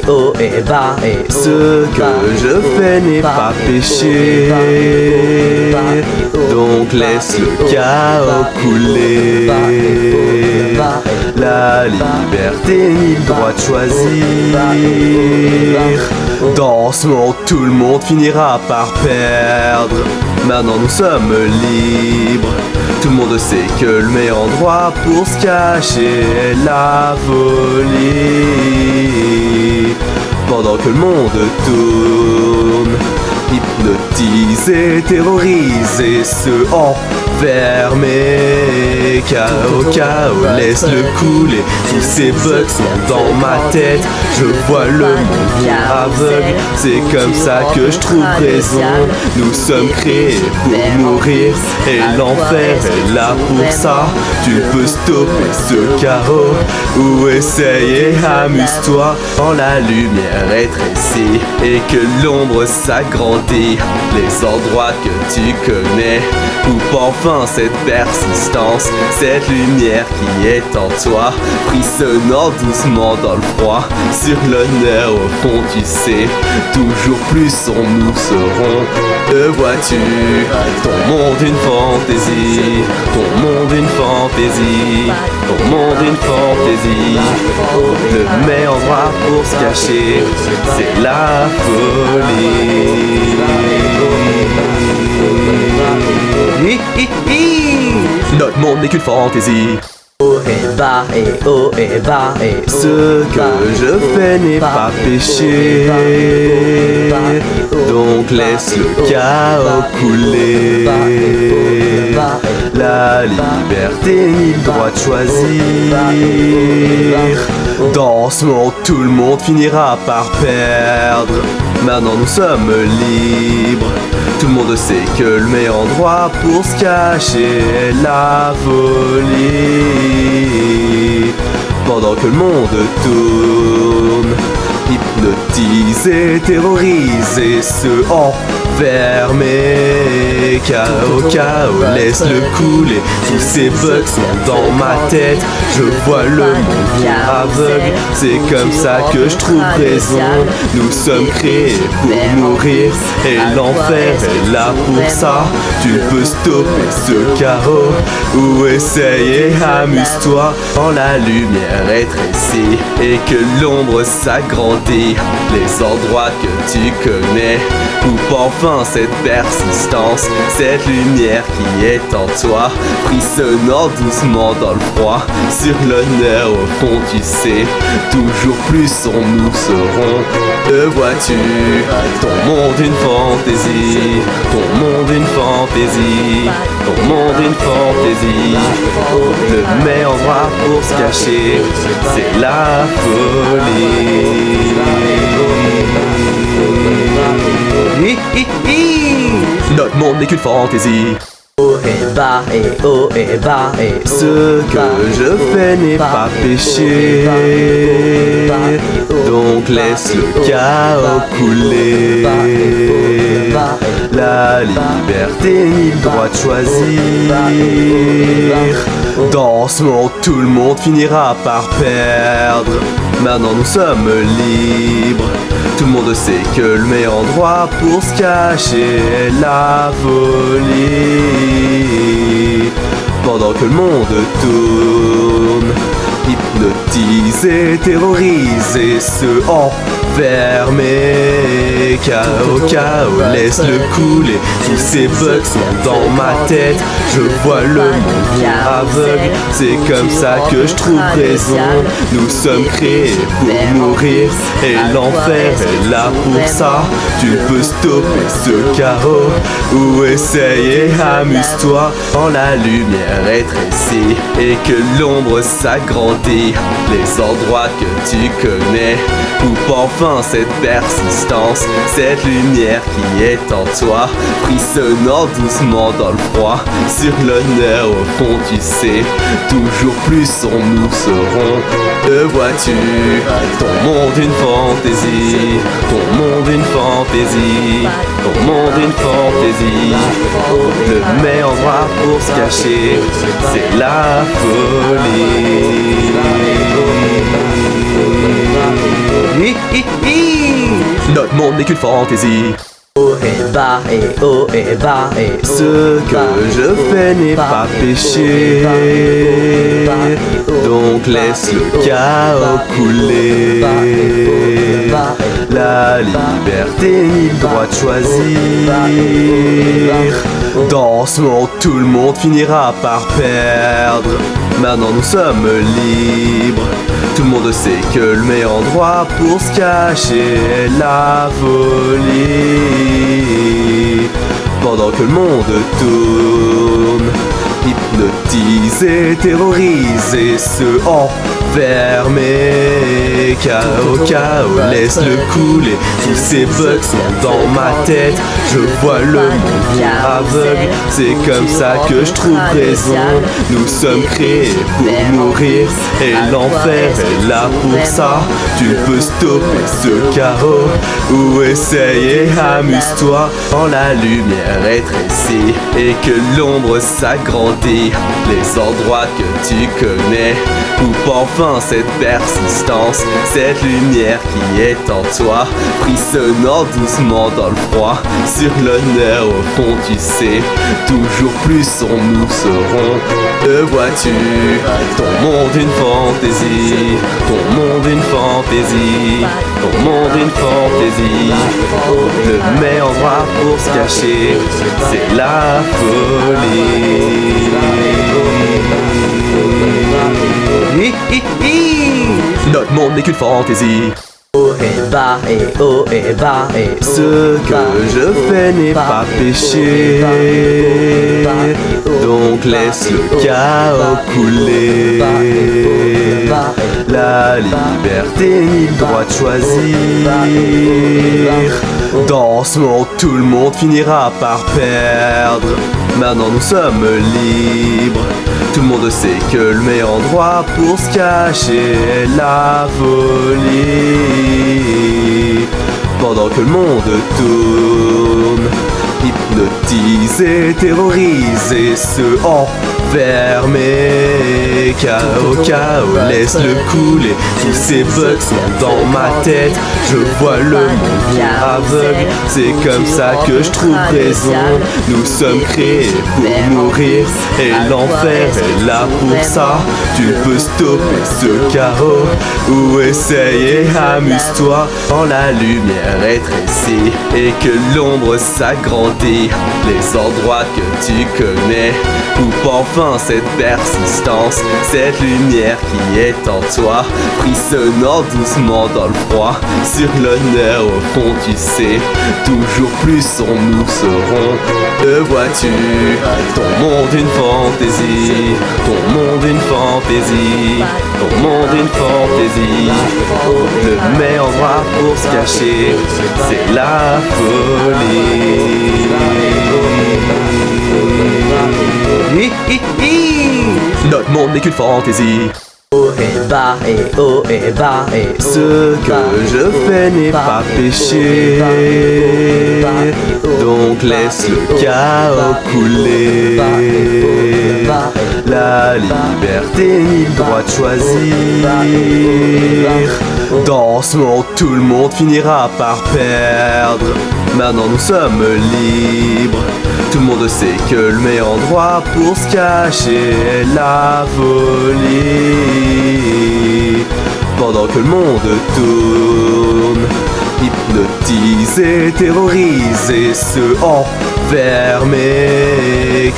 haut et bas et ce que je fais n'est pas péché, donc laisse le chaos couler. La liberté ni le droit de choisir. Dans ce monde tout le monde finira par perdre. Maintenant nous sommes libres. Tout le monde sait que le meilleur endroit pour se cacher est la folie. Pendant que le monde tourne, hypnotisé, terrorisé, se enfermer. Chaos, chaos, laisse-le couler. Tous ces bugs sont dans ma tête. Je vois le monde aveugle. C'est comme ça que je trouve raison. Nous sommes créés pour mourir et l'enfer est là pour ça. Tu peux stopper ce chaos ou essayer, amuse-toi quand la lumière rétrécit et que l'ombre s'agrandit. Les endroits que tu connais, coupe enfin cette persistance, cette lumière qui est en toi, frissonnant doucement dans le froid. Sur l'honneur au fond tu sais, toujours plus nous serons. Te vois-tu, ton monde une fantaisie, ton monde une fantaisie, ton monde une fantaisie. Le meilleur endroit pour se cacher, c'est la folie. Notre monde n'est qu'une fantaisie. haut et bas et ce que je fais n'est pas péché, donc laisse le chaos couler. La liberté ni le droit de choisir. Dans ce monde tout le monde finira par perdre. Maintenant nous sommes libres. Tout le monde sait que le meilleur endroit pour se cacher est la folie. Pendant que le monde tourne, hypnotisé, terrorisé, se enfermer. Chaos, chaos, laisse-le couler. Tous ces bugs sont dans ma tête. Je vois le monde aveugle. C'est comme ça que je trouve raison. Nous sommes créés pour mourir et l'enfer est là pour ça. Tu peux stopper ce chaos ou essayer, amuse-toi quand la lumière rétrécit et que l'ombre s'agrandit. Les endroits que tu connais, coupe enfin cette persistance, cette lumière qui est en toi, frissonnant doucement dans le froid. Sur l'honneur au fond tu sais, toujours plus nous serons. Te vois-tu, ton monde une fantaisie, ton monde une fantaisie, ton monde une fantaisie. Le meilleur endroit pour se cacher, c'est la folie. Notre monde n'est qu'une fantaisie. haut et bas et ce que je fais n'est pas péché, donc laisse le chaos couler. La liberté ni le droit de choisir. Dans ce monde tout le monde finira par perdre. Maintenant nous sommes libres. Tout le monde sait que le meilleur endroit pour se cacher est la folie. Pendant que le monde tourne, hypnotisé, terrorisé, se enfermer. Chaos, chaos, laisse-le couler. Tous ces bugs sont dans ma tête. Je vois le monde aveugle. C'est comme ça que je trouve raison. Nous sommes créés pour mourir et l'enfer est là pour ça. Tu peux stopper ce chaos ou essayer, amuse-toi quand la lumière rétrécit et que l'ombre s'agrandit. Les endroits que tu connais, coupe enfin enfin cette persistance, cette lumière qui est en toi, frissonnant doucement dans le froid, sur l'honneur au fond tu sais, toujours plus nous serons. Te vois-tu, ton monde une fantaisie, ton monde une fantaisie, ton monde une fantaisie. Le meilleur endroit pour se cacher, c'est la folie. Notre monde n'est qu'une fantaisie. Oh et bas et oh et bas et oh. Ce que je fais n'est pas péché, donc laisse le chaos couler. La liberté ni le droit de choisir. Dans ce monde tout le monde finira par perdre. Maintenant nous sommes libres. Tout le monde sait que le meilleur endroit pour se cacher est la folie. Pendant que le monde tourne, hypnotisé, terrorisé, se enfermer. Chaos, chaos, laisse-le couler. Tous ces bugs sont dans ma tête. Je vois le monde aveugle. C'est comme ça que je trouve raison. Nous sommes créés pour mourir, et l'enfer est là pour ça. Tu peux stopper ce chaos ou essayer, amuse-toi. Quand la lumière rétrécit et que l'ombre s'agrandit, les endroits que tu connais, coupe enfin cette persistance, cette lumière qui est en toi, frissonnant doucement dans le froid, sur l'honneur au fond tu sais, toujours plus nous serons. Te vois-tu, ton monde une fantaisie, ton monde une fantaisie, ton monde une fantaisie. Le meilleur endroit pour se cacher, c'est la folie. Notre monde n'est qu'une fantaisie. Oh et bas et oh et bas et oh. Ce que je fais n'est pas péché, donc laisse le chaos couler. La liberté ni le droit de choisir. Dans ce monde tout le monde finira par perdre. Maintenant nous sommes libres. Tout le monde sait que le meilleur endroit pour se cacher est la folie. Pendant que le monde tourne, hypnotisé, terrorisé, se enfermer. Chaos, chaos, laisse-le couler. Tous ces bugs sont dans ma tête. Je vois le monde aveugle. C'est comme ça que je trouve raison. Nous sommes créés pour mourir, et l'enfer est là pour ça. Tu peux stopper ce chaos ou essayer, amuse-toi. Quand la lumière rétrécit et que l'ombre s'agrandit, les endroits que tu connais, coupe enfin cette persistance, cette lumière qui est en toi, frissonnant doucement dans le froid, sur l'honneur au fond tu sais, toujours plus nous serons. Te vois-tu, ton monde une fantaisie, ton monde une fantaisie, ton monde une fantaisie. Le meilleur endroit pour se cacher, c'est la folie. Notre monde n'est qu'une fantaisie. Oh et bas et oh et bas et oh. Ce que je fais n'est pas péché, donc laisse le chaos couler. La liberté ni le droit de choisir. Dans ce monde tout le monde finira par perdre. Maintenant nous sommes libres. Tout le monde sait que le meilleur endroit pour se cacher est la folie. Pendant que le monde tourne, hypnotisé, terrorisé, se enfermer.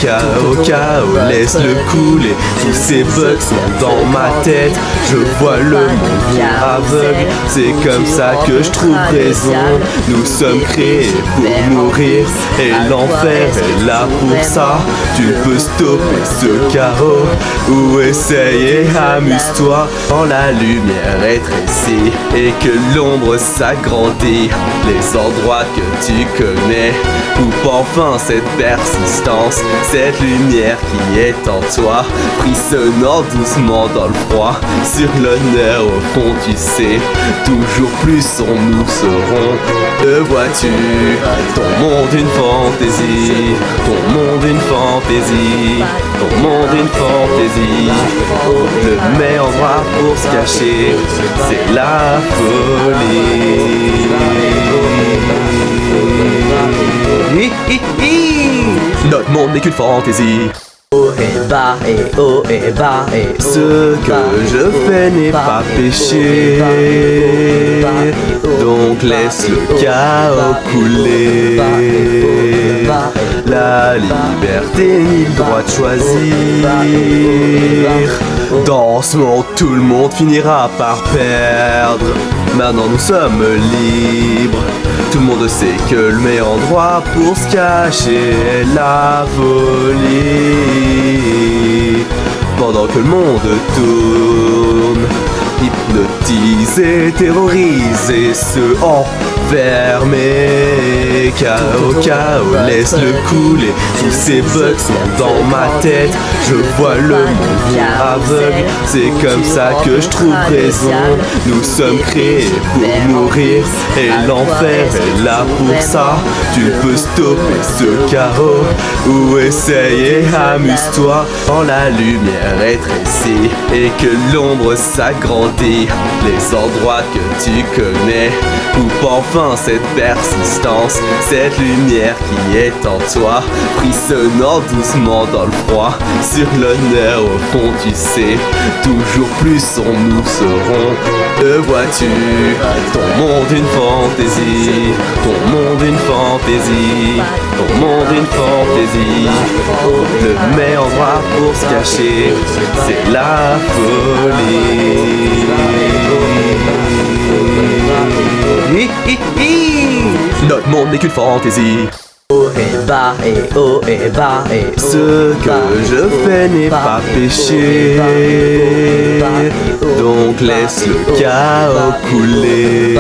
Chaos, chaos, laisse-le couler. Tous ces bugs sont dans ma tête. Je vois le monde virer aveugle. C'est comme ça que je trouve raison. Nous sommes créés pour mourir et l'enfer est là pour ça. Tu peux stopper ce chaos ou essayer, amuse-toi quand la lumière rétrécit et que l'ombre s'agrandit. Les endroits que tu connais, coupe enfin cette persistance, cette lumière qui est en toi, frissonnant doucement dans le froid. Sur l'honneur au fond tu sais, toujours plus nous serons. Te vois-tu, ton monde une fantaisie, ton monde une fantaisie, ton monde une fantaisie. Le meilleur endroit pour se cacher, c'est la folie. Notre monde n'est qu'une fantaisie. Haut et bas et haut et bas et ce que je fais n'est pas péché, donc laisse le chaos couler. La liberté ni le droit de choisir. Dans ce monde tout le monde finira par perdre. Maintenant nous sommes libres. Tout le monde sait que le meilleur endroit pour se cacher est la folie. Pendant que le monde tourne, hypnotisé, terrorisé, se enfermer. Chaos, chaos, laisse-le couler. Tous ces bugs sont dans ma tête. Je vois le monde virer aveugle. C'est comme ça que je trouve raison. Nous sommes créés pour mourir et l'enfer est là pour ça. Tu peux stopper ce chaos ou essayer, amuse-toi quand la lumière rétrécit et que l'ombre s'agrandit. Les endroits que tu connais, coupe enfin cette persistance, cette lumière qui est en toi, frissonnant doucement dans le froid. Sur l'honneur au fond tu sais, toujours plus nous serons. Te vois-tu, ton monde une fantaisie, ton monde une fantaisie, ton monde une fantaisie. Le meilleur endroit pour se cacher, c'est la folie. Notre monde n'est qu'une fantaisie. haut et bas et haut et bas et ce que je fais n'est pas péché, donc laisse le chaos couler.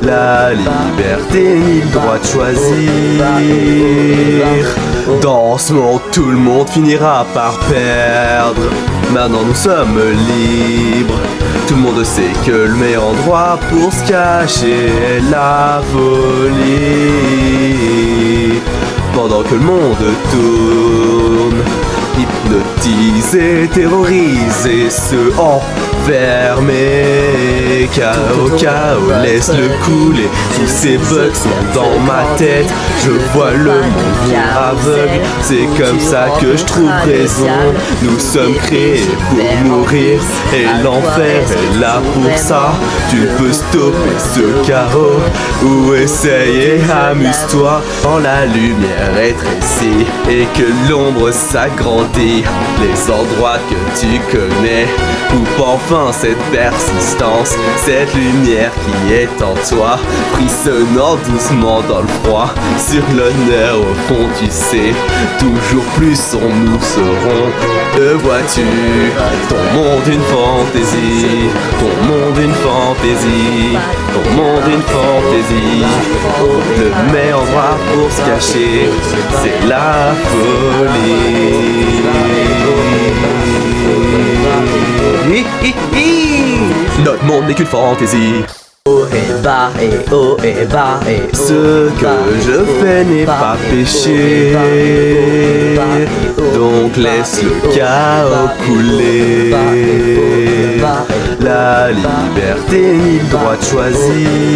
La liberté ni le droit de choisir. Dans ce monde tout le monde finira par perdre. Maintenant nous sommes libres. Tout le monde sait que le meilleur endroit pour se cacher est la folie. Pendant que le monde tourne, hypnotisé, terrorisé, se enfermer. Chaos, chaos, laisse-le couler. Tous ces bugs sont dans ma tête. Je vois le monde virer aveugle. C'est comme ça que je trouve raison. Nous sommes créés pour mourir et l'enfer est là pour ça. Tu peux stopper ce chaos ou essayer, amuse-toi quand la lumière rétrécit et que l'ombre s'agrandit. Les endroits que tu connais, coupe enfin cette persistance, cette lumière qui est en toi, frissonnant doucement dans le froid. Sur l'honneur au fond tu sais, toujours plus nous serons. Te vois-tu, ton monde une fantaisie, ton monde une fantaisie, ton monde une fantaisie. Le meilleur endroit pour se cacher, c'est la folie. Notre monde n'est qu'une fantaisie. haut et bas et haut et bas et ce que je fais n'est pas péché, donc laisse le chaos couler. La liberté ni le droit de choisir.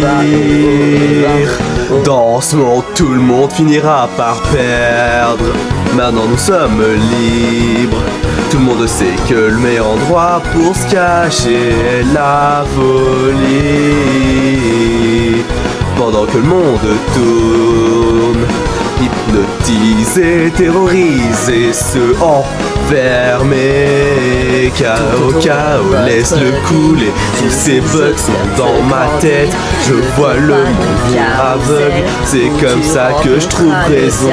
Dans ce monde tout le monde finira par perdre. Maintenant nous sommes libres. Tout le monde sait que le meilleur endroit pour se cacher est la folie. Pendant que le monde tourne, hypnotiser, terroriser ceux enfermés. Chaos, chaos, laisse-le couler. Tous ces bugs sont dans ma tête. Je vois le monde aveugle. C'est comme ça que je trouve raison.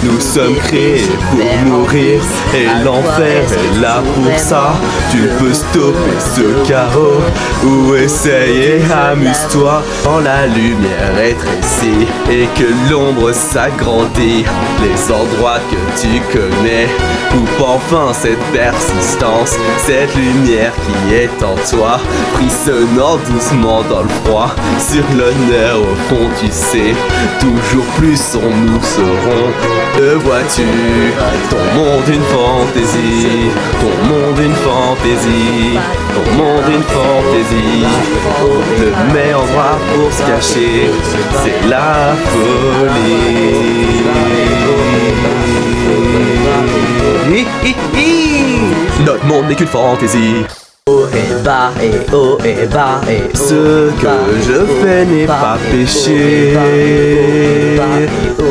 Nous sommes créés pour mourir et l'enfer est là pour ça. Tu peux stopper ce chaos ou essayer, amuse-toi quand la lumière rétrécit et que l'ombre s'agrandit. Les endroits que tu connais, coupe enfin cette persistance, cette lumière qui est en toi, frissonnant doucement dans le froid. Sur l'honneur au fond tu sais, toujours plus nous serons. Te vois-tu, ton monde une fantaisie, ton monde une fantaisie, ton monde une fantaisie. Le meilleur endroit pour se cacher, c'est la folie. Notre monde n'est qu'une fantaisie. Haut et bas et haut et bas et ce que je fais n'est pas péché,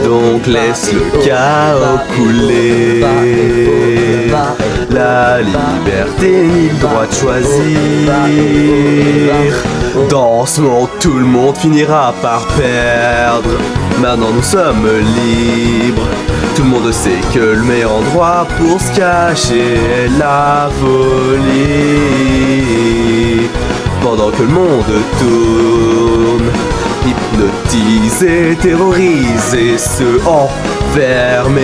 donc laisse le chaos couler. La liberté ni le droit de choisir. Dans ce monde tout le monde finira par perdre. Maintenant nous sommes libres. Tout le monde sait que le meilleur endroit pour se cacher est la folie. Pendant que le monde tourne, hypnotiser, terroriser ceux enfermés.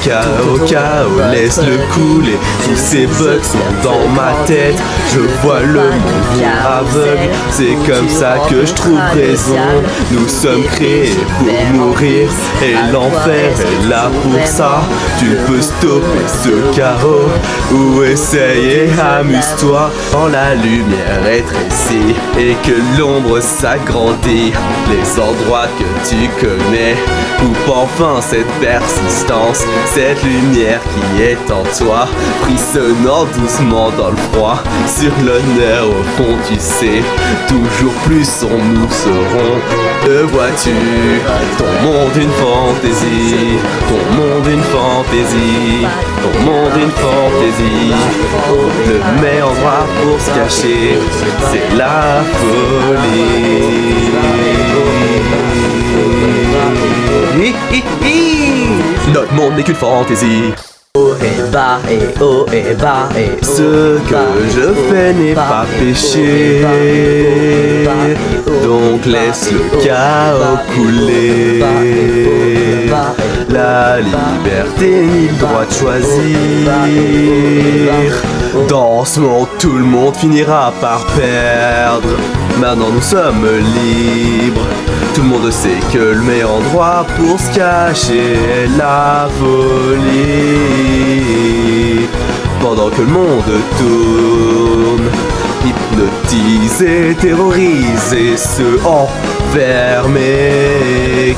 Chaos, chaos, laisse-le couler. Tous ces bugs sont dans ma tête. Je vois le monde aveugle. C'est comme ça que je trouve raison. Nous sommes créés pour mourir et l'enfer est là pour ça. Tu peux stopper ce chaos ou essayer, amuse-toi quand la lumière rétrécit et que l'ombre s'agrandit. Les endroits que tu connais, coupe enfin cette persistance, cette lumière qui est en toi, frissonnant doucement dans le froid. Sur l'honneur au fond tu sais, toujours plus nous serons. Te vois-tu, ton monde une fantaisie, ton monde une fantaisie, ton monde une fantaisie. Le meilleur endroit pour se cacher, c'est la folie. Notre monde n'est qu'une fantaisie. haut et bas et haut et bas et ce que je fais n'est pas péché, donc laisse le chaos couler. La liberté ni le droit de choisir. Dans ce monde tout le monde finira par perdre. Maintenant nous sommes libres. Tout le monde sait que le meilleur endroit pour se cacher est la folie. Pendant que le monde tourne, hypnotiser, terroriser ceux enfermés.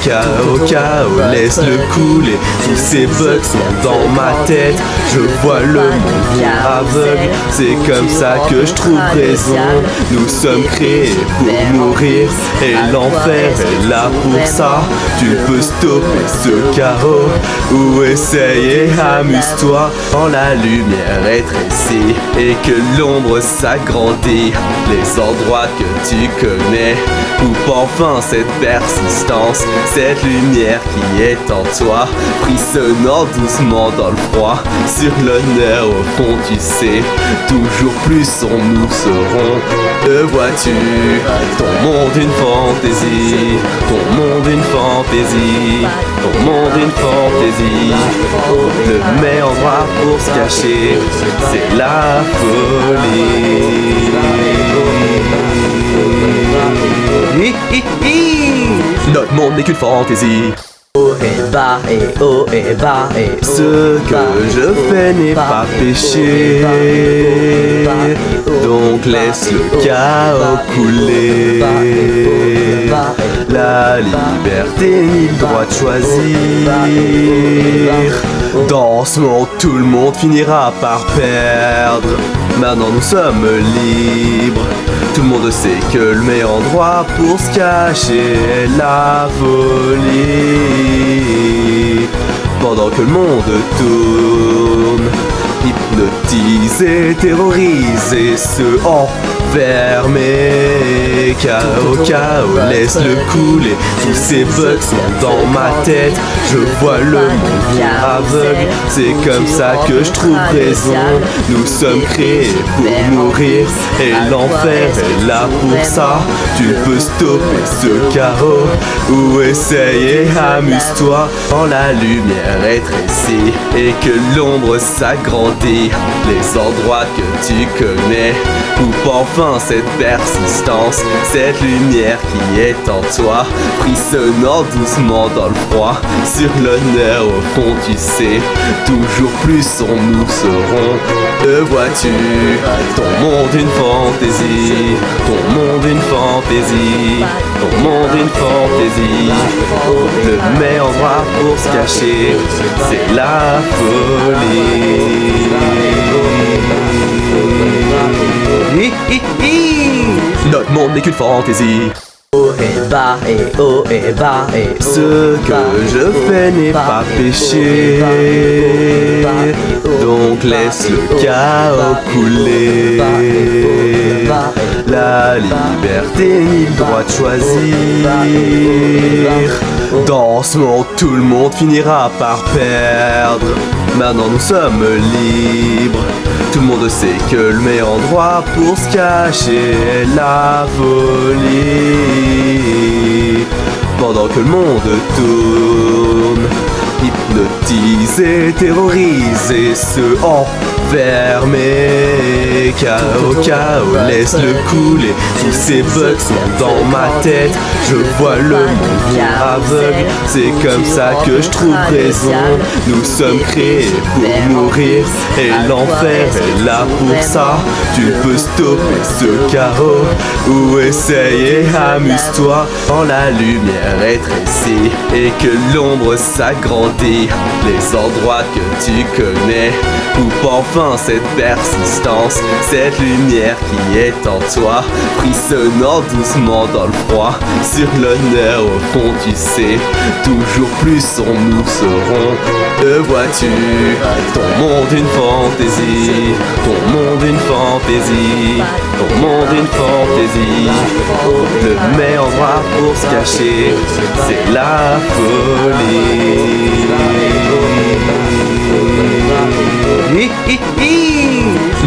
Chaos, chaos, laisse-le couler. Tous ces bugs sont dans ma tête. Je vois le monde aveugle. C'est comme ça que je trouve raison. Nous sommes créés pour mourir et l'enfer est là pour ça. Tu peux stopper ce chaos ou essayer, amuse-toi quand la lumière rétrécit et que l'ombre s'agrandit. Les endroits que tu connais, coupe enfin cette persistance, cette lumière qui est en toi, frissonnant doucement dans le froid. Sur l'honneur au fond tu sais, toujours plus nous serons. Te vois-tu, ton monde une fantaisie, ton monde une fantaisie, ton monde une fantaisie. Le meilleur endroit pour se cacher, c'est la folie. Notre monde n'est qu'une fantaisie. haut et bas et haut et bas et ce que je fais n'est pas péché, donc laisse le chaos couler. La liberté ni le droit de choisir. Dans ce monde, tout le monde finira par perdre. Maintenant nous sommes libres. Tout le monde sait que le meilleur endroit pour se cacher est la folie. Pendant que le monde tourne, hypnotisé, terrorisé, se enfermer. Chaos, chaos, laisse-le couler. Tous ces bugs sont dans ma tête. Je vois le monde aveugle. C'est comme ça que je trouve raison. Nous sommes créés pour mourir et l'enfer est là pour ça. Tu peux stopper ce chaos ou essayer, amuse-toi. Quand la lumière rétrécit et que l'ombre s'agrandit, les endroits que tu connais, coupe enfin cette persistance, cette lumière qui est en toi, frissonnant doucement dans le froid. Sur l'honneur au fond tu sais, toujours plus nous serons. Te vois-tu, ton monde une fantaisie, ton monde une fantaisie, ton monde une fantaisie. Le meilleur endroit pour se cacher, c'est la folie. Notre monde n'est qu'une fantaisie. Haut et bas et haut et bas et Ce que je fais n'est pas péché, donc laisse le chaos couler. La liberté ni le droit de choisir. Dans ce monde, tout le monde finira par perdre. Maintenant nous sommes libres. Tout le monde sait que le meilleur endroit pour se cacher est la folie. Pendant que le monde tourne, hypnotisé, terrorisé, se enfermer. Chaos, chaos, laisse-le couler. Tous ces bugs sont dans ma tête. Je vois le monde aveugle. C'est comme ça que je trouve raison. Nous sommes créés pour mourir et l'enfer est là pour ça. Tu peux stopper ce chaos ou essayer, amuse-toi. Quand la lumière rétrécit et que l'ombre s'agrandit, les endroits que tu connais, coupe enfin cette persistance, cette lumière qui est en toi, frissonnant doucement dans le froid. Sur l'honneur au fond tu sais, toujours plus nous serons. Te vois-tu, ton monde une fantaisie, ton monde une fantaisie, ton monde une fantaisie. Le meilleur endroit pour se cacher, c'est la folie.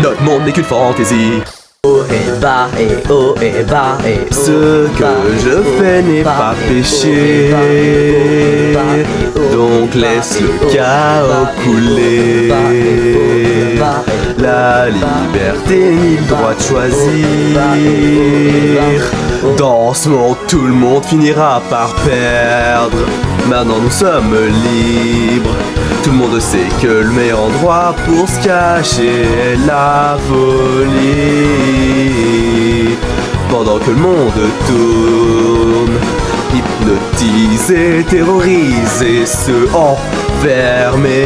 Notre monde n'est qu'une fantaisie. haut et bas et haut et bas et Ce que je fais n'est pas péché, donc laisse le chaos couler. La liberté ni le droit de choisir. Dans ce monde, tout le monde finira par perdre. Maintenant nous sommes libres. Tout le monde sait que le meilleur endroit pour se cacher est la folie. Pendant que le monde tourne, hypnotisé, terrorisé, se enfermer.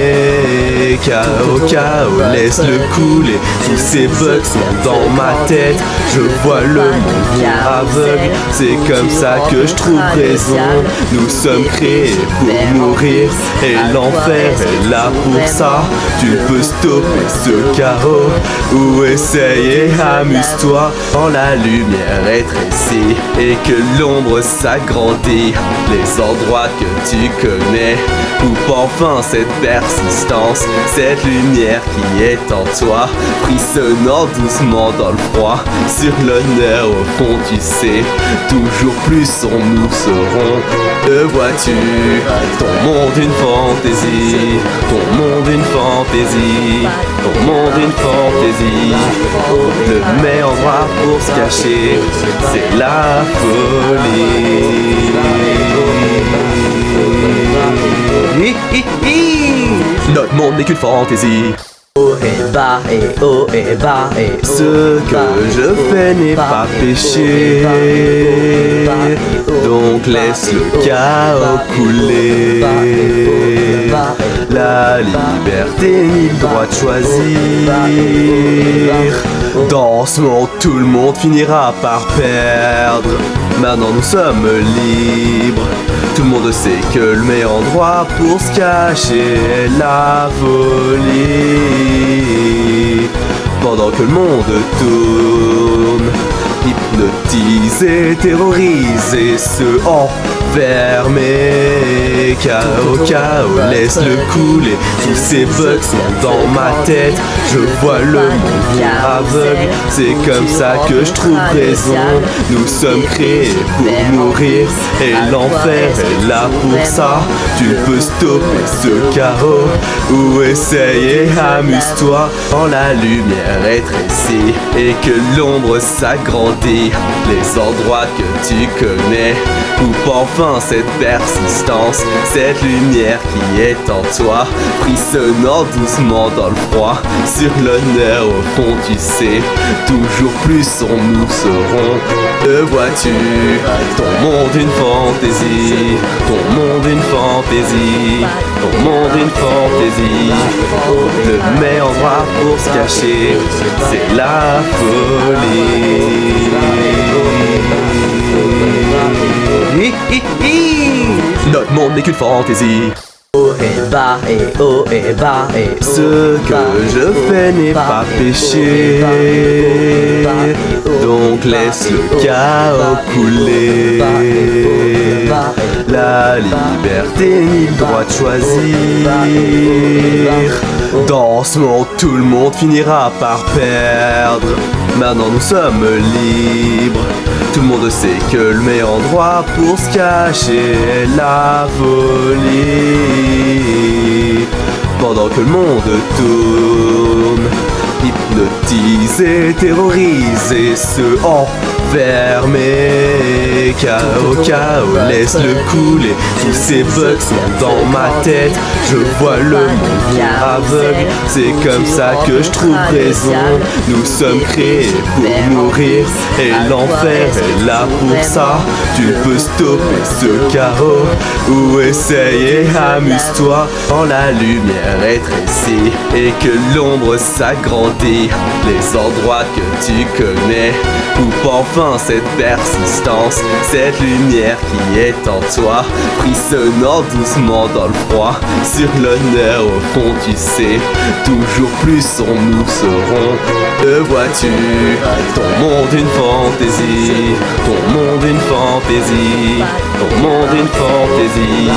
Chaos, chaos, laisse-le couler. Tous ces bugs sont dans ma tête. Je vois le monde aveugle. C'est comme ça que je trouve raison. Nous sommes créés pour mourir et l'enfer est là pour ça. Tu peux stopper ce chaos ou essayer, amuse-toi. Quand la lumière rétrécit et que l'ombre s'agrandit, les endroits que tu connais, coupe enfin cette persistance, cette lumière qui est en toi, frissonnant doucement dans le froid. Sur l'honneur au fond tu sais, toujours plus nous serons. Te vois-tu, ton monde une fantaisie, ton monde une fantaisie, ton monde une fantaisie. Le meilleur endroit pour se cacher, c'est la folie. Notre monde n'est qu'une fantaisie. haut et bas et haut et bas et Ce que je fais n'est pas péché, donc laisse le chaos couler. la liberté ni le droit de choisir. Dans ce monde, tout le monde finira par perdre. Maintenant nous sommes libres. Tout le monde sait que le meilleur endroit pour se cacher est la folie. Pendant que le monde tourne, hypnotisé, terrorisé, se enfermer. Chaos, chaos, laisse-le couler. Tous ces bugs sont dans ma tête. Je vois le monde aveugle. C'est comme ça que je trouve raison. Nous sommes créés pour mourir. Et l'enfer est là pour ça. Tu peux stopper ce chaos ou essayer, amuse-toi. Quand la lumière rétrécit et que l'ombre s'agrandit, les endroits que tu connais coupe enfin cette persistance, cette lumière qui est en toi, frissonnant doucement dans le froid. Sur l'honneur au fond tu sais, toujours plus nous serons. Le vois-tu, ton monde une fantaisie, ton monde une fantaisie, ton monde une fantaisie. Le meilleur endroit pour se cacher, c'est la folie. Notre monde n'est qu'une fantaisie. Haut et bas et haut et bas et ce que je fais n'est pas péché. Donc laisse le chaos couler. La liberté ni le droit de choisir. Dans ce monde, tout le monde finira par perdre. Maintenant nous sommes libres. Tout le monde sait que le meilleur endroit pour se cacher est la folie. Pendant que le monde tourne, hypnotisé, terrorisé, se enfermer. Chaos, chaos, laisse-le couler. Tous ces bugs sont dans ma tête. Je vois le monde aveugle. C'est comme ça que je trouve raison. Nous sommes créés pour mourir. Et l'enfer est là pour ça. Tu peux stopper ce chaos ou essayer, amuse-toi. Quand la lumière rétrécit et que l'ombre s'agrandit, les endroits que tu connais coupe enfin cette persistance, cette lumière qui est en toi, frissonnant doucement dans le froid. Sur l'honneur au fond tu sais, toujours plus nous serons. Le vois-tu, ton monde une fantaisie, ton monde une fantaisie, ton monde une fantaisie.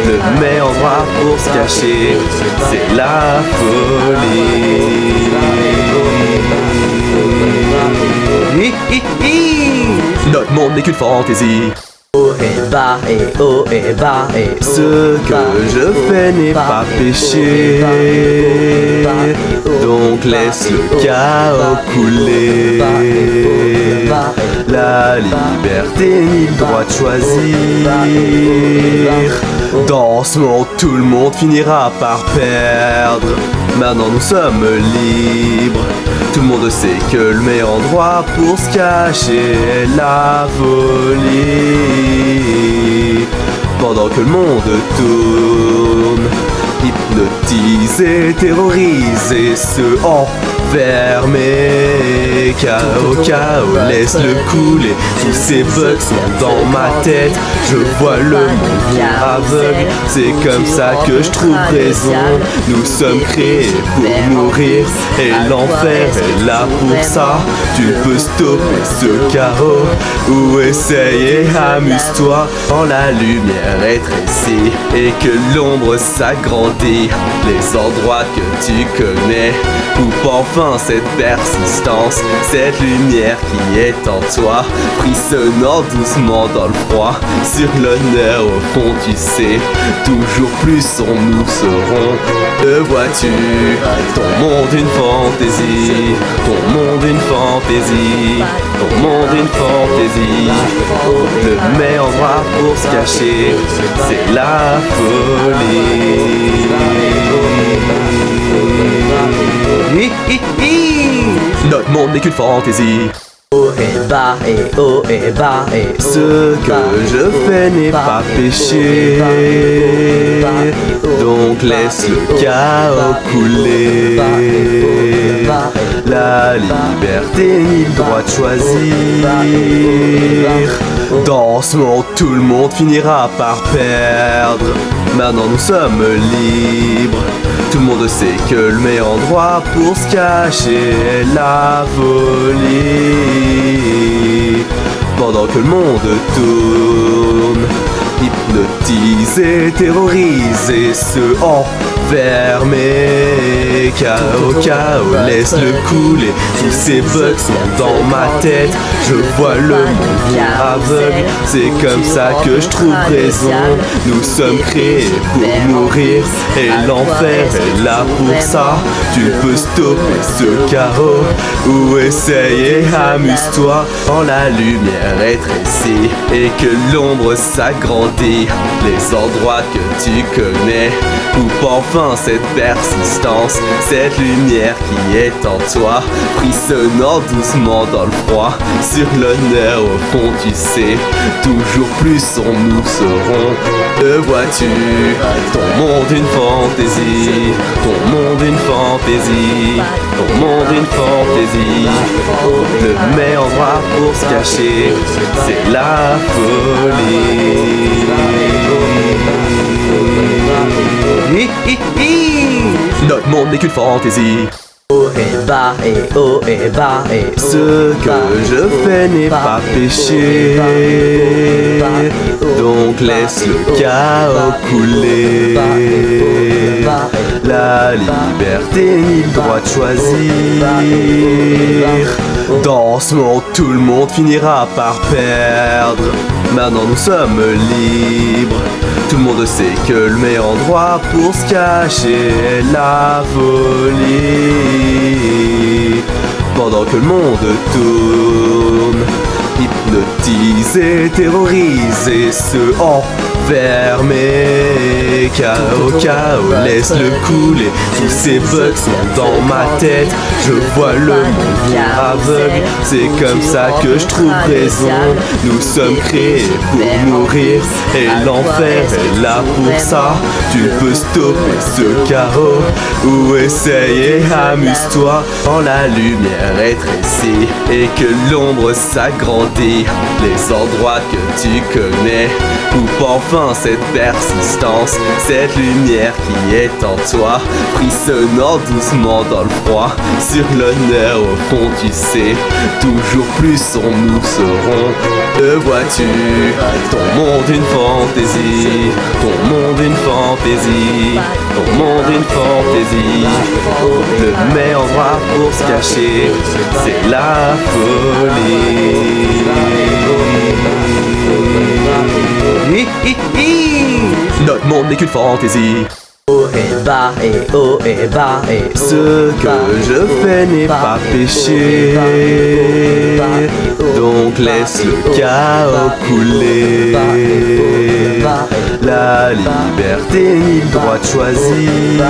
Le meilleur endroit pour se cacher, c'est la folie. Notre monde n'est qu'une fantaisie. haut et bas et haut et bas et ce que je fais n'est pas péché. Donc laisse le chaos couler. La liberté ni le droit de choisir. Dans ce monde, tout le monde finira par perdre. Maintenant nous sommes libres. Tout le monde sait que le meilleur endroit pour se cacher est la folie. Pendant que le monde tourne, hypnotisé, terrorisé, se enfermer. Chaos, chaos, laisse-le couler. Tous ces bugs sont dans ma tête. Je vois le monde aveugle. C'est comme ça que je trouve raison. Nous sommes créés pour mourir. Et l'enfer est là pour ça. Tu peux stopper ce chaos ou essayer, amuse-toi. Quand la lumière rétrécit et que l'ombre s'agrandit, les endroits que tu connais coupe enfin cette persistance, cette lumière qui est en toi, frissonnant doucement dans le froid. Sur l'honneur au fond tu sais, toujours plus nous serons. Le vois-tu, ton monde une fantaisie, ton monde une fantaisie, ton monde une fantaisie. Le meilleur endroit pour se cacher, c'est la folie. Notre monde n'est qu'une fantaisie. haut et bas et haut et bas et ce que je fais n'est pas péché. Donc laisse le chaos couler. La liberté ni le droit de choisir. Dans ce monde, tout le monde finira par perdre. Maintenant nous sommes libres. Tout le monde sait que le meilleur endroit pour se cacher est la folie. Pendant que le monde tourne, hypnotisé, terrorisé, se enfermer. Chaos, chaos, laisse-le couler. Tous ces bugs sont dans ma tête. Je vois le monde aveugle. C'est comme ça que je trouve raison. Nous sommes créés pour mourir et l'enfer est là pour ça. Tu peux stopper ce chaos ou essayer, amuse-toi quand la lumière rétrécit et que l'ombre s'agrandit. Les endroits que tu connais, coupe enfin cette persistance, cette lumière qui est en toi, frissonnant doucement dans le froid. Sur l'honneur au fond tu sais, toujours plus nous serons. Le vois-tu, ton monde une fantaisie, ton monde une fantaisie, ton monde une fantaisie. Le meilleur endroit pour se cacher, c'est la folie. Notre monde n'est qu'une fantaisie. Haut et bas et haut et bas et ce que je fais n'est pas péché. Donc laisse le chaos couler. La liberté ni le droit de choisir. Dans ce monde, tout le monde finira par perdre. Maintenant nous sommes libres. Tout le monde sait que le meilleur endroit pour se cacher est la folie. Pendant que le monde tourne, hypnotisé, terrorisé, se enfermer. Chaos, chaos, laisse-le couler. Tous ces bugs sont dans ma tête. Je vois le monde aveugle. C'est comme ça que je trouve raison. Nous sommes créés pour mourir et l'enfer est là pour ça. Tu peux stopper ce chaos ou essayer, amuse-toi quand la lumière rétrécit et que l'ombre s'agrandit. Les endroits que tu connais, coupe enfin cette persistance, cette lumière qui est en toi, frissonnant doucement dans le froid. Sur l'honneur au fond tu sais, toujours plus nous serons. Le vois-tu, ton monde une fantaisie, ton monde une fantaisie, ton monde une fantaisie. Le meilleur endroit pour se cacher, c'est la folie. Notre monde n'est qu'une fantaisie. haut et bas et haut et bas et ce que je fais n'est pas péché. Donc laisse le chaos couler. La liberté ni le droit de choisir.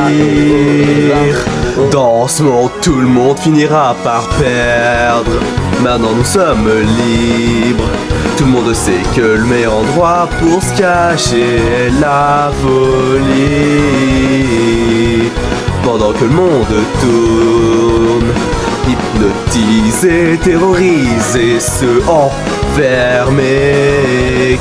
Dans ce monde, tout le monde finira par perdre. Maintenant nous sommes libres. Tout le monde sait que le meilleur endroit pour se cacher est la folie. Pendant que le monde tourne, hypnotisé, terrorisé, se enfermer.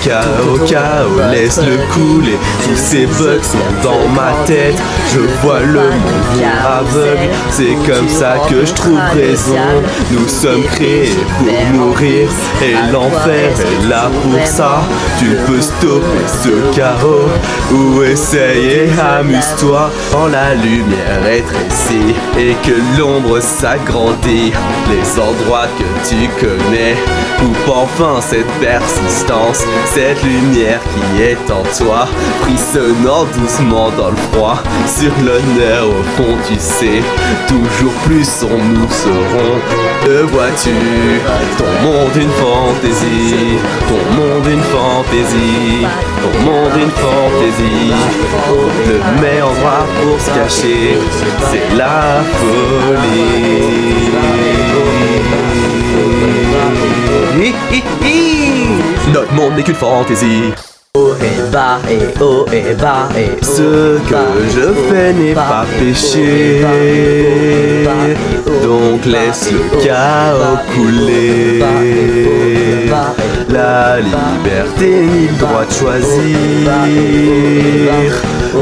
Chaos, chaos, laisse-le couler. Tous ces bugs sont dans ma tête. Je vois le monde aveugle. C'est comme ça que je trouve raison. Nous sommes créés pour mourir et l'enfer est là pour ça. Tu peux stopper ce chaos ou essayer, amuse-toi quand la lumière rétrécit et que l'ombre s'agrandit. Les endroits que tu connais, coupe enfin cette persistance, cette lumière qui est en toi, frissonnant doucement dans le froid. Sur l'honneur au fond tu sais, toujours plus nous serons. Le vois-tu, ton monde une fantaisie, ton monde une fantaisie, ton monde une fantaisie. Le meilleur endroit pour se cacher, c'est la folie. Notre monde n'est qu'une fantaisie. haut et bas, et haut et bas, et haut. Ce que je fais n'est pas péché, donc laisse le chaos couler. La liberté ni le droit de choisir.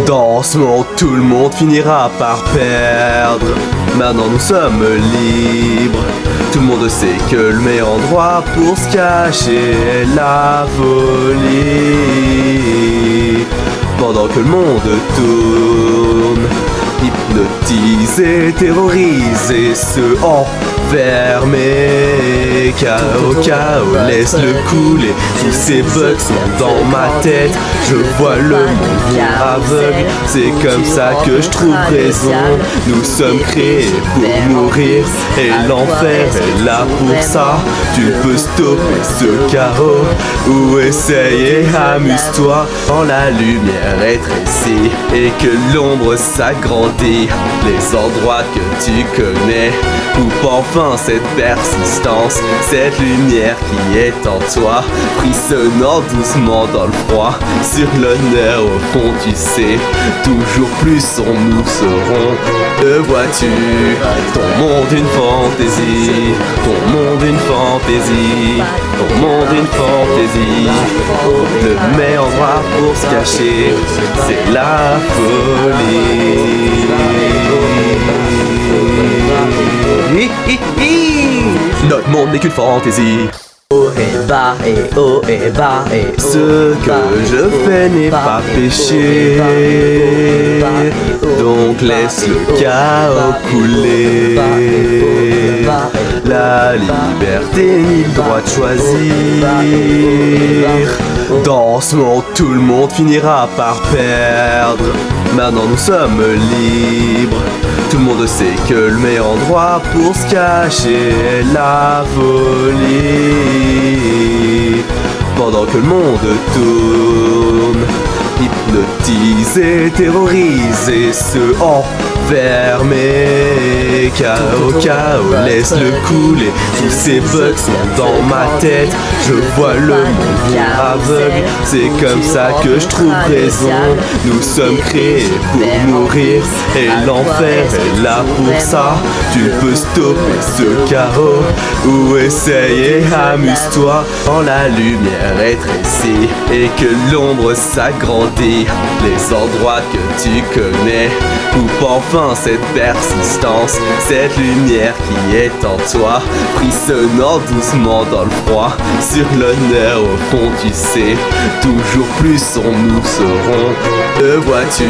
Dans ce monde, tout le monde finira par perdre. Maintenant nous sommes libres. Tout le monde sait que le meilleur endroit pour se cacher est la folie. Pendant que le monde tourne, hypnotisé, terrorisé, se enfermer. Chaos, chaos, laisse-le couler. Tous ces bugs sont dans ma tête. Je vois le monde aveugle. C'est comme ça que je trouve raison. Nous sommes créés pour mourir, et l'enfer est là pour ça. Tu peux stopper ce chaos ou essayer, amuse-toi quand la lumière rétrécit et que l'ombre s'agrandit. Les endroits que tu connais, coupe enfin cette persistance, cette lumière qui est en toi, frissonnant doucement dans le froid. Sur l'honneur au fond tu sais, toujours plus nous serons. Le vois-tu, ton monde une fantaisie, ton monde une fantaisie, ton monde une fantaisie. Le meilleur endroit pour se cacher, c'est la folie. Notre monde n'est qu'une fantaisie. Haut et bas, et haut et bas, et haut. Ce que je fais n'est pas péché, donc laisse le chaos couler. La liberté ni le droit de choisir. Dans ce monde, tout le monde finira par perdre. Maintenant nous sommes libres. Tout le monde sait que le meilleur endroit pour se cacher est la folie. Pendant que le monde tourne, hypnotisé, terrorisé, se enfermer. Chaos, chaos, laisse-le couler. Tous ces bugs sont dans ma tête. Je vois le monde aveugle. C'est comme ça que je trouve raison. Nous sommes créés pour mourir, et l'enfer est là pour ça. Tu peux stopper ce chaos ou essayer, amuse-toi quand la lumière rétrécit et que l'ombre s'agrandit. Les endroits que tu connais, coupe enfin cette persistance, cette lumière qui est en toi, frissonnant doucement dans le froid. Sur l'honneur au fond tu sais, toujours plus nous serons. Le vois-tu,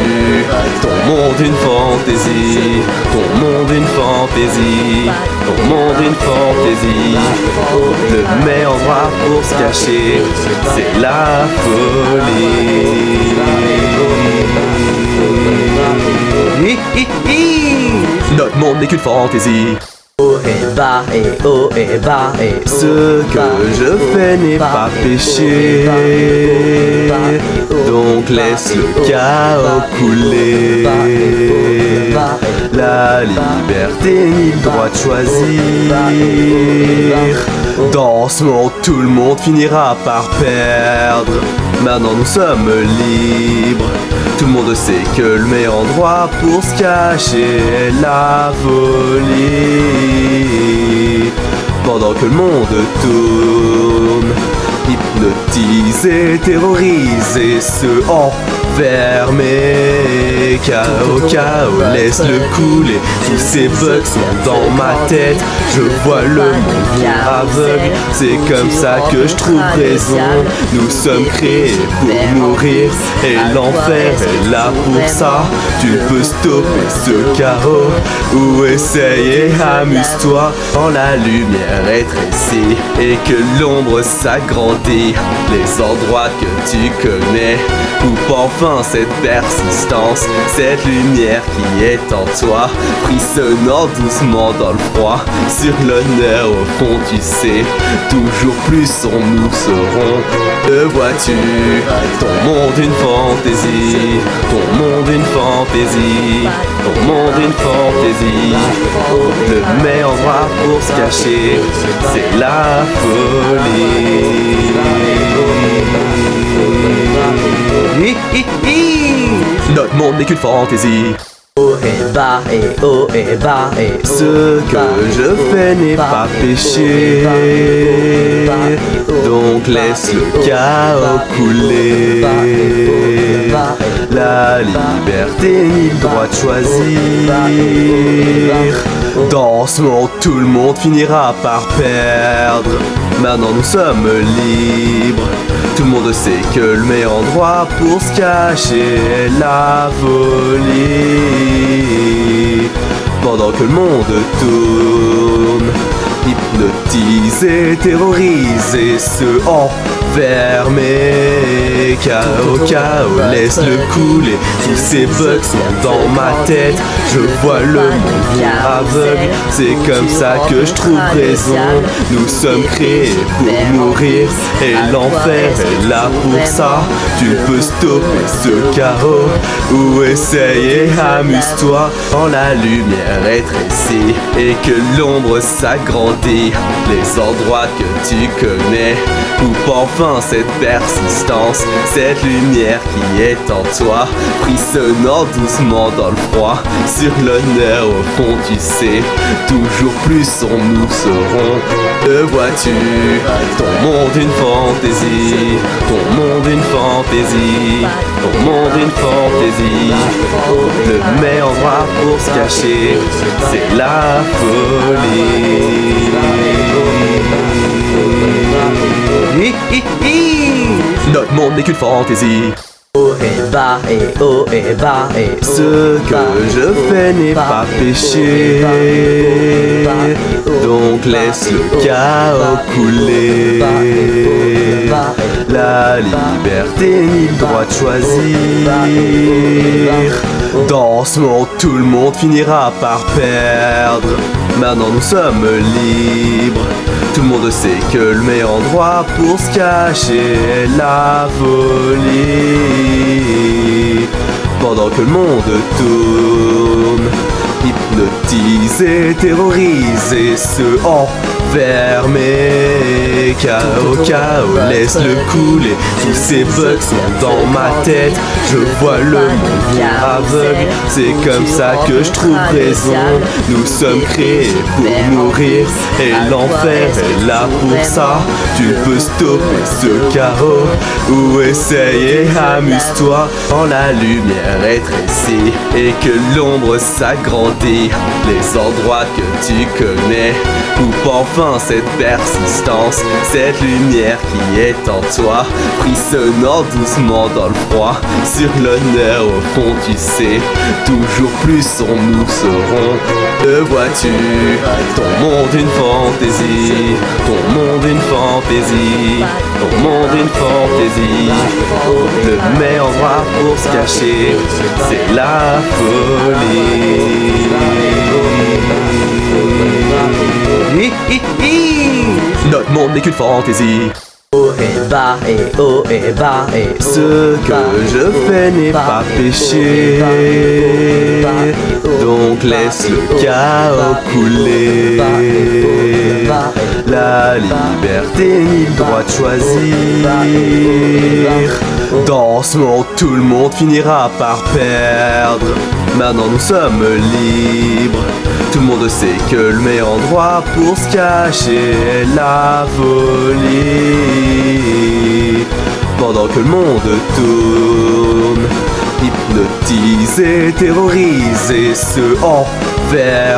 ton monde une fantaisie, ton monde une fantaisie, ton monde une fantaisie. Le meilleur endroit pour se cacher, c'est la folie. Notre monde n'est qu'une fantaisie. Haut et bas, et haut et bas, et haut. Ce que je fais n'est pas péché, donc laisse le chaos couler. La liberté ni le droit de choisir. Dans ce monde, tout le monde finira par perdre. Maintenant nous sommes libres. Tout le monde sait que le meilleur endroit pour se cacher est la folie. Pendant que le monde tourne, hypnotisé, terrorisé, se enfermer. Chaos, chaos, laisse-le couler. Tous ces bugs sont dans ma tête. Je vois le monde aveugle. C'est comme ça que je trouve raison. Nous sommes créés pour mourir, et l'enfer est là pour ça. Tu peux stopper ce chaos ou essayer, amuse-toi quand la lumière rétrécit et que l'ombre s'agrandit. Les endroits que tu connais, coupe enfin cette persistance, cette lumière qui est en toi, frissonnant doucement dans le froid. Sur l'honneur au fond tu sais, toujours plus nous serons. Le vois-tu, ton monde une fantaisie, ton monde une fantaisie, ton monde une fantaisie. Le meilleur endroit pour se cacher, c'est la folie. Notre monde n'est qu'une fantaisie. Haut et bas, et haut et bas, et haut. Ce que je fais n'est pas péché, donc laisse le chaos couler. La liberté ni le droit de choisir. Dans ce monde, tout le monde finira par perdre. Maintenant nous sommes libres. Tout le monde sait que le meilleur endroit pour se cacher est la folie. Pendant que le monde tourne, hypnotisé, terrorisé, se enfermer. Chaos, chaos, laisse-le couler. Tous ces bugs sont dans ma tête. Je vois le monde aveugle. C'est comme ça que je trouve raison. Nous sommes créés pour mourir et l'enfer est là pour ça. Tu peux stopper ce chaos ou essayer, amuse-toi. Quand la lumière rétrécit et que l'ombre s'agrandit, les endroits que tu connais coupe enfin cette persistance, cette lumière qui est en toi, frissonnant doucement dans le froid. Sur l'honneur au fond tu sais, toujours plus sombre nous serons. Le vois-tu, ton monde une fantaisie, ton monde une fantaisie, ton monde une fantaisie. Le meilleur endroit pour se cacher, c'est la folie. Notre monde n'est qu'une fantaisie. Haut et bas, et haut et bas, et haut. Ce que je fais n'est pas péché, donc laisse le chaos couler. La liberté ni le droit de choisir. Dans ce monde, tout le monde finira par perdre. Maintenant nous sommes libres. Tout le monde sait que le meilleur endroit pour se cacher est la folie. Pendant que le monde tourne, hypnotisé, terrorisé, se enfermer. Chaos, chaos, laisse-le couler. Tous ces bugs sont dans ma tête. Je vois le monde aveugle. C'est comme ça que je trouve raison. Nous sommes créés pour mourir et l'enfer est là pour ça. Tu peux stopper ce chaos ou essayer, amuse-toi. Quand la lumière rétrécit et que l'ombre s'agrandit, les endroits que tu connais coupe enfin cette persistance, cette lumière qui est en toi, frissonnant doucement dans le froid. Sur l'honneur au fond tu sais, toujours plus sombre nous serons. Le vois-tu, ton monde une fantaisie, ton monde une fantaisie, ton monde une fantaisie. Le meilleur endroit pour se cacher, c'est la folie. Notre monde n'est qu'une fantaisie. Haut et bas, et haut et bas, et haut. Ce que je fais n'est pas péché, donc laisse le chaos couler. La liberté ni le droit de choisir. Dans ce monde, tout le monde finira par perdre. Maintenant nous sommes libres. Tout le monde sait que le meilleur endroit pour se cacher est la folie. Pendant que le monde tourne, hypnotisé, terrorisé, se enfermer.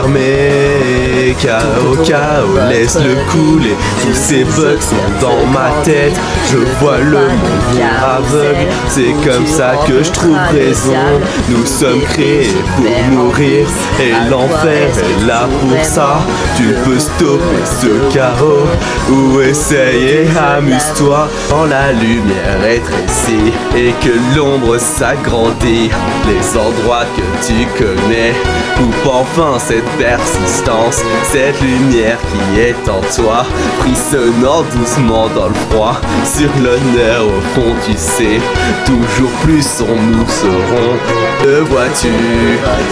Chaos, chaos, laisse-le couler. Tous ces bugs sont dans ma tête. Je vois le monde aveugle. C'est comme ça que je trouve raison. Nous sommes créés pour mourir et l'enfer est là pour ça. Tu peux stopper ce chaos ou essayer, amuse-toi. Quand la lumière rétrécit et que l'ombre s'agrandit, les endroits que tu connais coupe enfin cette persistance, cette lumière qui est en toi, frissonnant doucement dans le froid. Sur l'honneur au fond tu sais, toujours plus sombre nous serons. Le vois-tu,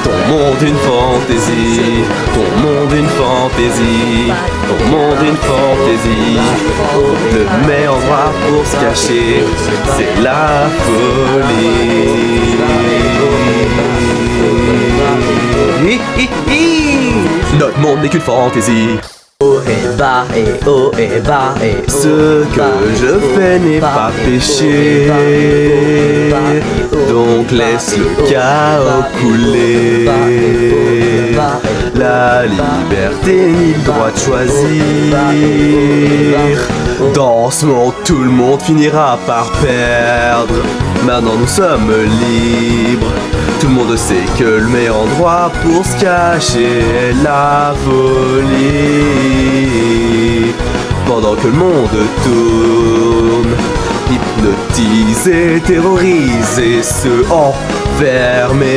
ton monde une fantaisie, ton monde une fantaisie, ton monde une fantaisie. Le meilleur endroit pour se cacher, c'est la folie. Notre monde n'est qu'une fantaisie. Haut et bas et haut et bas et Ce que je fais n'est pas péché, donc laisse le chaos couler. La liberté ni le droit de choisir. Dans ce monde, tout le monde finira par perdre. Maintenant nous sommes libres. Tout le monde sait que le meilleur endroit pour se cacher est la folie. Pendant que le monde tourne, hypnotisé, terrorisé, se enfermer.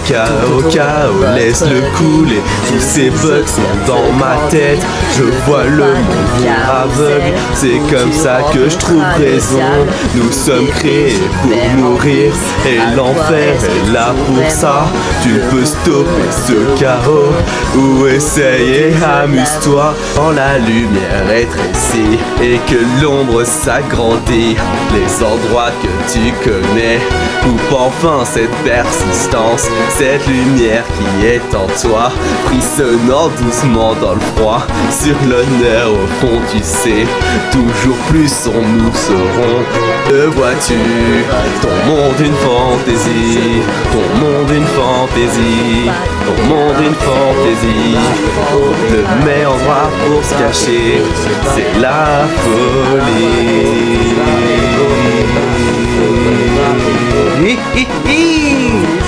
Chaos, chaos, laisse-le couler. Tous ces bugs sont dans ma tête. Je vois le monde aveugle. C'est comme ça que je trouve raison. Nous sommes créés pour mourir et l'enfer est là pour ça. Tu peux stopper ce chaos ou essayer, amuse-toi quand la lumière est rétrécie et que l'ombre s'agrandit. Les endroits que tu connais, coupe enfin cette persistance, cette lumière qui est en toi, frissonnant doucement dans le froid. Sur l'honneur au fond tu sais, toujours plus nous serons. Le vois-tu, ton monde une fantaisie, ton monde une fantaisie, ton monde une fantaisie. Le meilleur endroit pour se cacher, c'est la folie.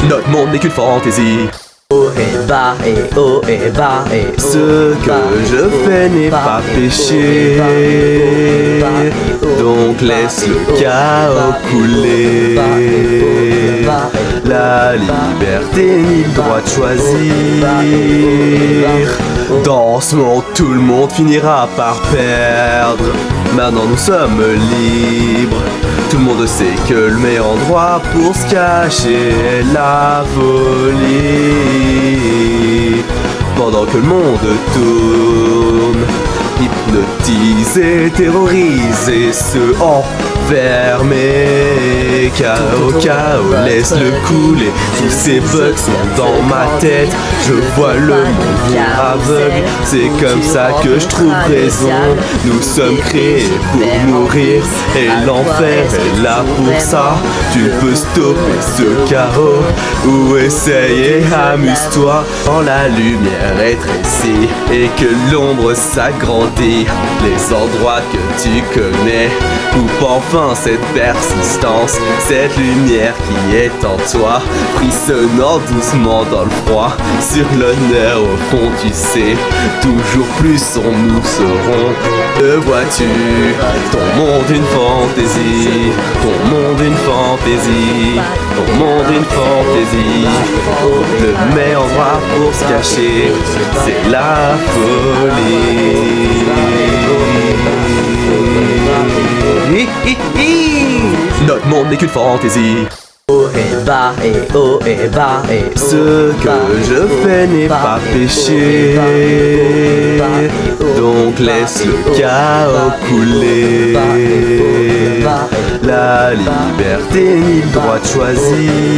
Notre monde n'est qu'une fantaisie. haut et bas et haut et bas et Ce que je fais n'est pas péché, donc laisse le chaos couler. La liberté ni le droit de choisir. Dans ce monde, tout le monde finira par perdre. Maintenant nous sommes libres. Tout le monde sait que le meilleur endroit pour se cacher est la folie. Pendant que le monde tourne, hypnotisé, terrorisé, se enfermer. Chaos, chaos, laisse-le couler. Tous ces bugs sont dans ma tête. Je vois le monde aveugle. C'est comme ça que je trouve raison. Nous sommes créés pour mourir et l'enfer est là pour ça. Tu peux stopper ce chaos ou essayer, amuse-toi quand la lumière est rétrécie et que l'ombre s'agrandit. Les endroits que tu connais, coupe enfin cette persistance, cette lumière qui est en toi, frissonnant doucement dans le froid. Sur l'honneur au fond tu sais, toujours plus nous serons. Le vois-tu, ton monde une fantaisie, ton monde une fantaisie, ton monde une fantaisie. Le meilleur endroit pour se cacher, c'est la folie. Notre monde n'est qu'une fantaisie. haut et bas et haut et bas et Ce que je fais n'est pas péché, donc laisse le chaos couler. La liberté ni le droit de choisir.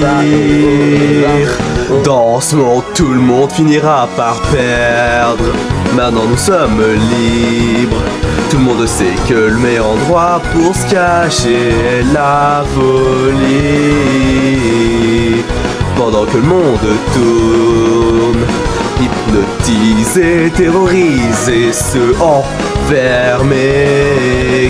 Dans ce monde, tout le monde finira par perdre. Maintenant nous sommes libres. Tout le monde sait que le meilleur endroit pour se cacher est la folie. Pendant que le monde tourne, hypnotisé, terrorisé, se enfermer.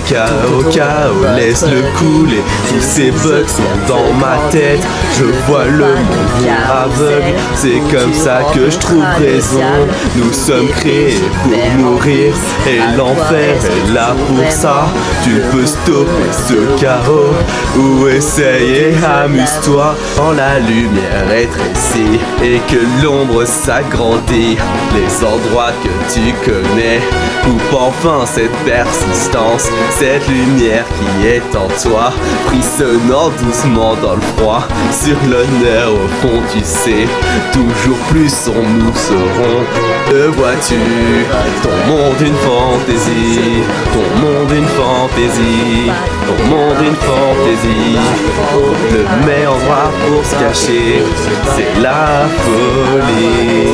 Chaos, chaos, laisse-le couler. Tous ces bugs sont dans ma tête. Je vois le monde aveugle. C'est comme ça que je trouve raison. Nous sommes créés pour mourir et l'enfer est là pour ça. Tu peux stopper ce chaos ou essayer, amuse-toi quand la lumière est rétrécie et que l'ombre s'agrandit. Les endroits que tu connais, coupe enfin enfin cette persistance, cette lumière qui est en toi, frissonnant doucement dans le froid, sur l'honneur au fond tu sais, toujours plus nous serons. Le vois-tu, ton monde une fantaisie, ton monde une fantaisie, ton monde une fantaisie. On le met en noir pour se cacher, c'est la folie.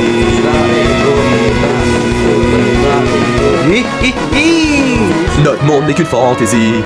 Notre monde n'est qu'une fantaisie.